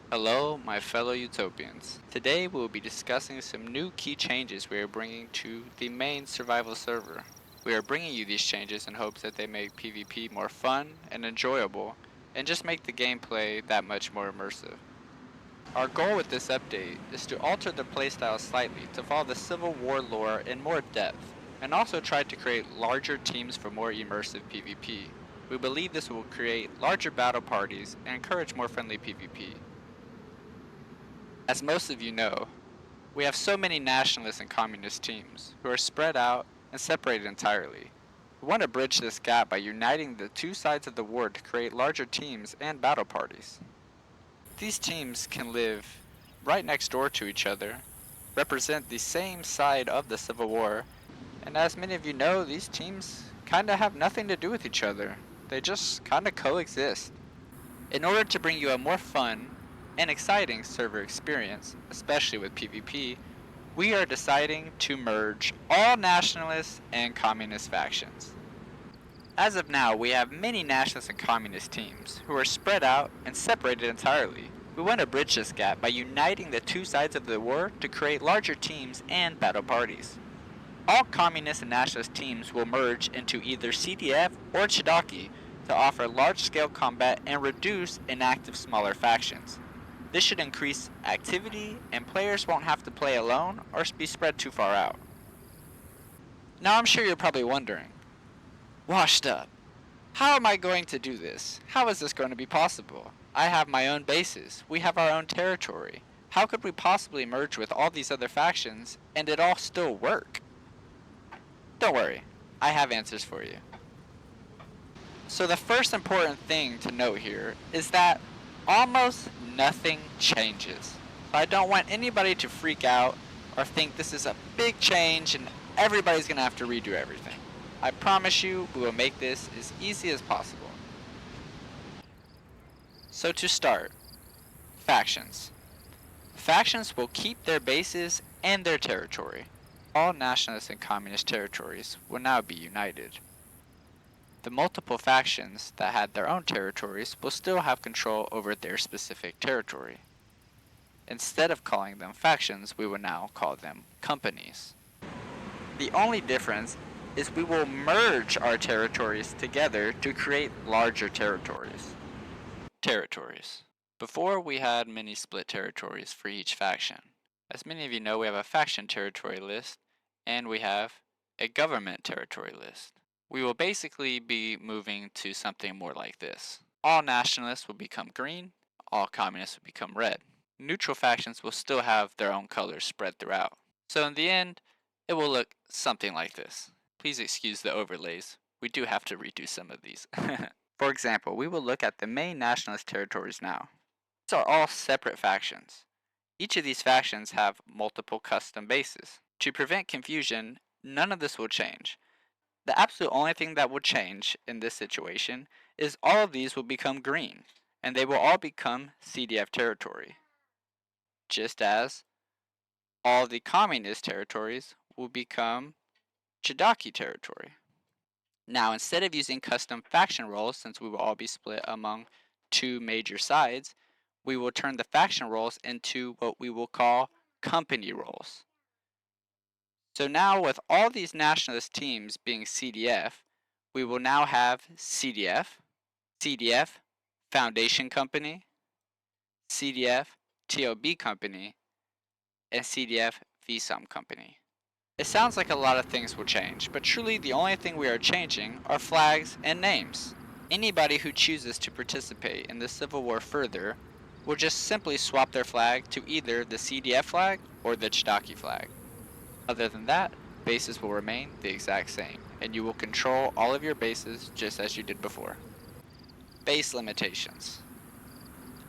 Hello, my fellow Utopians. Today we will be discussing some new key changes we are bringing to the main survival server. We are bringing you these changes in hopes that they make PvP more fun and enjoyable, and just make the gameplay that much more immersive. Our goal with this update is to alter the playstyle slightly to follow the Civil War lore in more depth, and also try to create larger teams for more immersive PvP. We believe this will create larger battle parties and encourage more friendly PvP. As most of you know, we have so many nationalist and communist teams who are spread out and separated entirely. We want to bridge this gap by uniting the two sides of the war to create larger teams and battle parties. These teams can live right next door to each other, represent the same side of the Civil War, and as many of you know, these teams kinda have nothing to do with each other. They just kinda coexist. In order to bring you a more fun and exciting server experience, especially with PvP, we are deciding to merge all nationalist and communist factions. As of now, we have many nationalist and communist teams who are spread out and separated entirely. We want to bridge this gap by uniting the two sides of the war to create larger teams and battle parties. All communist and nationalist teams will merge into either CDF or Chidaki to offer large-scale combat and reduce inactive smaller factions. This should increase activity, and players won't have to play alone or be spread too far out. Now I'm sure you're probably wondering, washed up, how am I going to do this? How is this going to be possible? I have my own bases, we have our own territory. How could we possibly merge with all these other factions and it all still work? Don't worry, I have answers for you. So the first important thing to note here is that almost nothing changes. I don't want anybody to freak out or think this is a big change and everybody's going to have to redo everything. I promise you we will make this as easy as possible. So to start, factions. Factions will keep their bases and their territory. All nationalist and communist territories will now be united. The multiple factions that had their own territories will still have control over their specific territory. Instead of calling them factions, we will now call them companies. The only difference is we will merge our territories together to create larger territories. Territories. Before we had many split territories for each faction. As many of you know, we have a faction territory list and we have a government territory list. We will basically be moving to something more like this. All nationalists will become green, all communists will become red. Neutral factions will still have their own colors spread throughout. So in the end, it will look something like this. Please excuse the overlays. We do have to redo some of these. For example, we will look at the main nationalist territories now. These are all separate factions. Each of these factions have multiple custom bases. To prevent confusion, none of this will change. The absolute only thing that will change in this situation is all of these will become green, and they will all become CDF territory. Just as all the communist territories will become Chidaki territory. Now, instead of using custom faction roles, since we will all be split among two major sides, we will turn the faction roles into what we will call company roles. So now with all these nationalist teams being CDF, we will now have CDF, CDF Foundation Company, CDF TOB Company, and CDF VSOM Company. It sounds like a lot of things will change, but truly the only thing we are changing are flags and names. Anybody who chooses to participate in the Civil War further will just simply swap their flag to either the CDF flag or the Chidaki flag. Other than that, bases will remain the exact same, and you will control all of your bases just as you did before. Base limitations.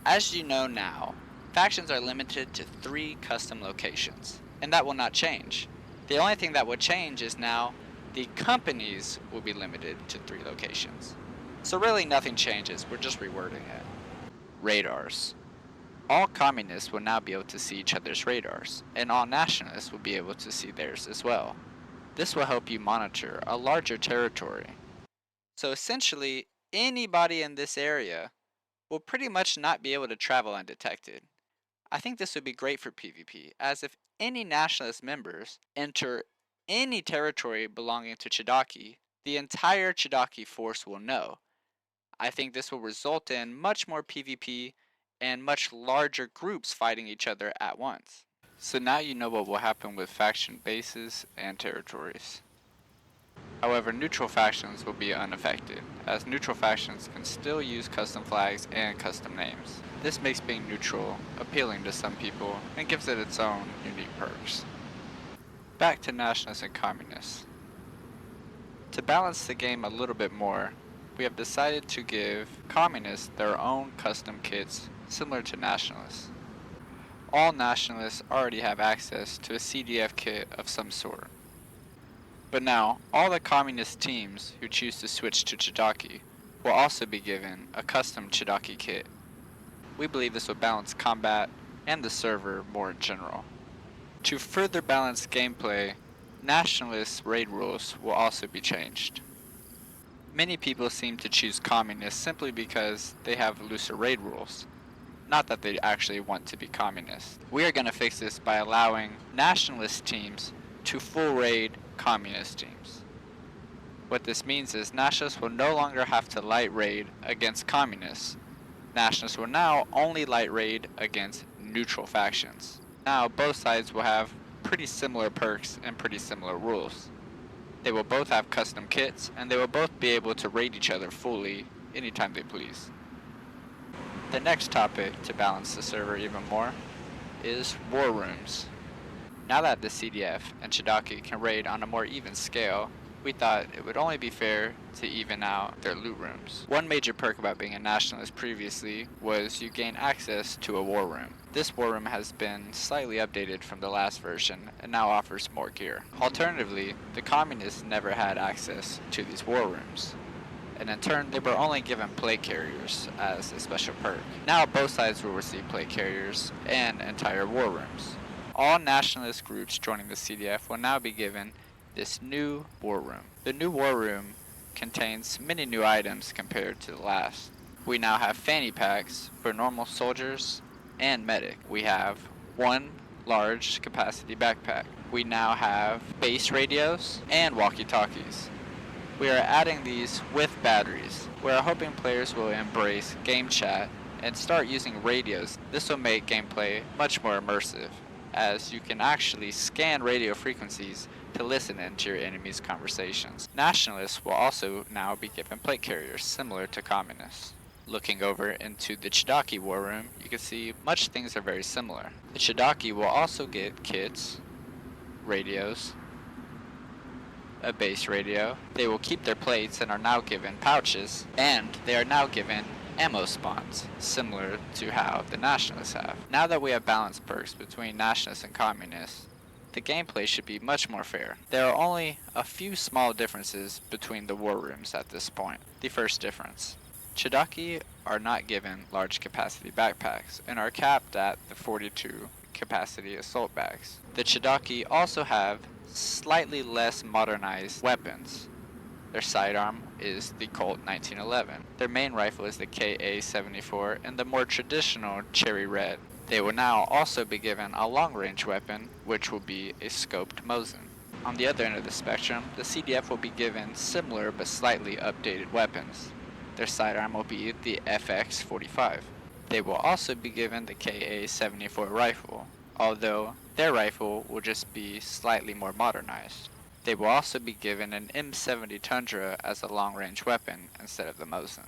As you know now, factions are limited to 3 custom locations, and that will not change. The only thing that will change is now the companies will be limited to 3 locations. So really nothing changes, we're just rewording it. Radars. All communists will now be able to see each other's radars, and all nationalists will be able to see theirs as well. This will help you monitor a larger territory. So essentially, anybody in this area will pretty much not be able to travel undetected. I think this would be great for PvP, as if any nationalist members enter any territory belonging to Chidaki, the entire Chidaki force will know. I think this will result in much more PvP and much larger groups fighting each other at once. So now you know what will happen with faction bases and territories. However, neutral factions will be unaffected, as neutral factions can still use custom flags and custom names. This makes being neutral appealing to some people and gives it its own unique perks. Back to nationalists and communists. To balance the game a little bit more, we have decided to give communists their own custom kits similar to nationalists. All nationalists already have access to a CDF kit of some sort. But now, all the communist teams who choose to switch to Chidaki will also be given a custom Chidaki kit. We believe this will balance combat and the server more in general. To further balance gameplay, nationalist raid rules will also be changed. Many people seem to choose communists simply because they have looser raid rules, not that they actually want to be communist. We are going to fix this by allowing nationalist teams to full raid communist teams. What this means is nationalists will no longer have to light raid against communists. Nationalists will now only light raid against neutral factions. Now both sides will have pretty similar perks and pretty similar rules. They will both have custom kits, and they will both be able to raid each other fully anytime they please. The next topic to balance the server even more is war rooms. Now that the CDF and Chidaki can raid on a more even scale, we thought it would only be fair to even out their loot rooms. One major perk about being a nationalist previously was you gain access to a war room. This war room has been slightly updated from the last version and now offers more gear. Alternatively, the communists never had access to these war rooms, and in turn they were only given plate carriers as a special perk. Now both sides will receive plate carriers and entire war rooms. All nationalist groups joining the CDF will now be given this new war room. The new war room contains many new items compared to the last. We now have fanny packs for normal soldiers and medic. We have one large capacity backpack. We now have base radios and walkie-talkies. We are adding these with batteries. We are hoping players will embrace game chat and start using radios. This will make gameplay much more immersive, as you can actually scan radio frequencies to listen into your enemy's conversations. Nationalists will also now be given plate carriers similar to communists. Looking over into the Chidaki war room, you can see much things are very similar. The Chidaki will also get kits, radios, a base radio. They will keep their plates and are now given pouches, and they are now given ammo spawns, similar to how the nationalists have. Now that we have balanced perks between nationalists and communists, the gameplay should be much more fair. There are only a few small differences between the war rooms at this point. The first difference: Chidaki are not given large capacity backpacks and are capped at the 42 capacity assault bags. The Chidaki also have slightly less modernized weapons. Their sidearm is the Colt 1911. Their main rifle is the KA-74 and the more traditional cherry red. They will now also be given a long-range weapon, which will be a scoped Mosin. On the other end of the spectrum, the CDF will be given similar but slightly updated weapons. Their sidearm will be the FX-45. They will also be given the KA-74 rifle, although their rifle will just be slightly more modernized. They will also be given an M70 Tundra as a long-range weapon instead of the Mosin.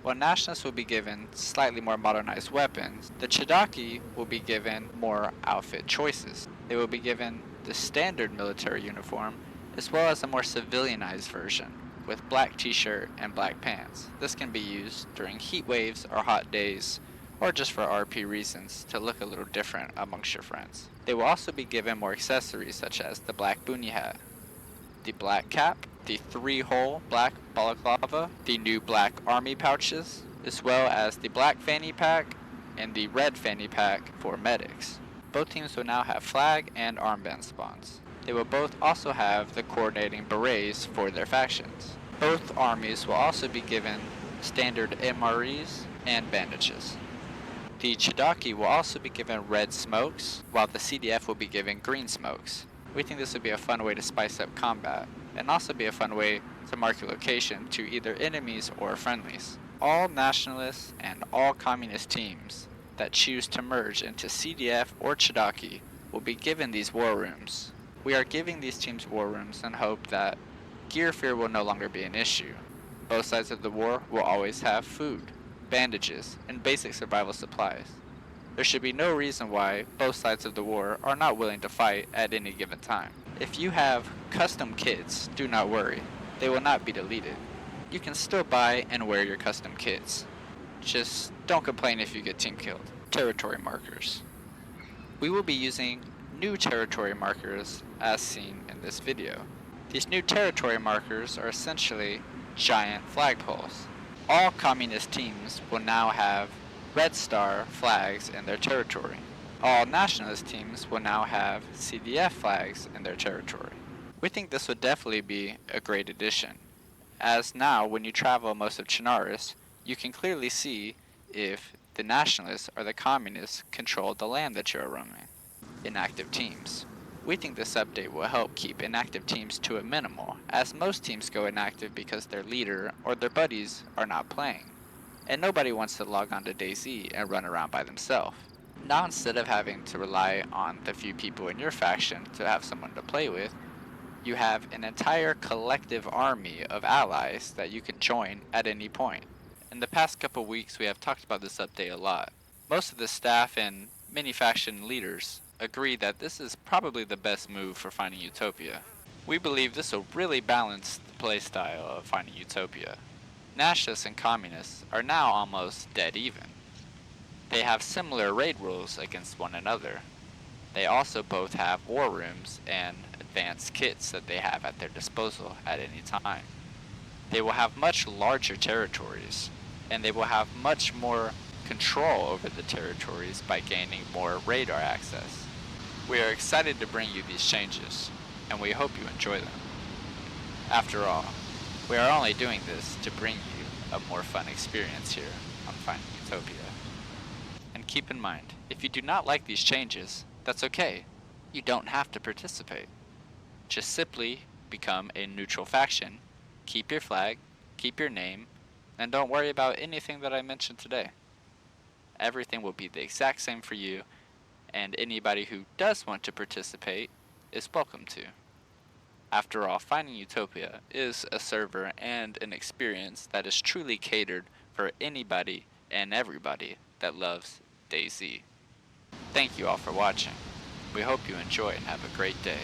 While nationalists will be given slightly more modernized weapons, the Chidaki will be given more outfit choices. They will be given the standard military uniform, as well as a more civilianized version, with black t-shirt and black pants. This can be used during heat waves or hot days, or just for RP reasons to look a little different amongst your friends. They will also be given more accessories such as the black boonie hat, the black cap, the 3-hole black balaclava, the new black army pouches, as well as the black fanny pack and the red fanny pack for medics. Both teams will now have flag and armband spawns. They will both also have the coordinating berets for their factions. Both armies will also be given standard MREs and bandages. The Chidaki will also be given red smokes, while the CDF will be given green smokes. We think this would be a fun way to spice up combat, and also be a fun way to mark your location to either enemies or friendlies. All nationalists and all communist teams that choose to merge into CDF or Chidaki will be given these war rooms. We are giving these teams war rooms in hope that gear fear will no longer be an issue. Both sides of the war will always have food, bandages, and basic survival supplies. There should be no reason why both sides of the war are not willing to fight at any given time. If you have custom kits, do not worry, they will not be deleted. You can still buy and wear your custom kits. Just don't complain if you get team killed. Territory markers. We will be using new territory markers as seen in this video. These new territory markers are essentially giant flagpoles. All communist teams will now have red star flags in their territory. All nationalist teams will now have CDF flags in their territory. We think this would definitely be a great addition, as now when you travel most of Chernarus, you can clearly see if the nationalists or the communists control the land that you are roaming. Inactive teams. We think this update will help keep inactive teams to a minimal, as most teams go inactive because their leader or their buddies are not playing, and nobody wants to log on to Dayz and run around by themselves. Now instead of having to rely on the few people in your faction to have someone to play with, you have an entire collective army of allies that you can join at any point. In the past couple weeks we have talked about this update a lot. Most of the staff and many faction leaders agree that this is probably the best move for finding Utopia. We believe this will really balance the playstyle of finding Utopia. Nationalists and communists are now almost dead even. They have similar raid rules against one another. They also both have war rooms and advanced kits that they have at their disposal at any time. They will have much larger territories, and they will have much more control over the territories by gaining more radar access. We are excited to bring you these changes, and we hope you enjoy them. After all, we are only doing this to bring you a more fun experience here on Finding Utopia. And keep in mind, if you do not like these changes, that's okay. You don't have to participate. Just simply become a neutral faction, keep your flag, keep your name, and don't worry about anything that I mentioned today. Everything will be the exact same for you, and anybody who does want to participate is welcome to. After all, Finding Utopia is a server and an experience that is truly catered for anybody and everybody that loves Dayz. Thank you all for watching. We hope you enjoy and have a great day.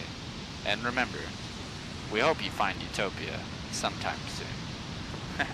And remember, we hope you find Utopia sometime soon.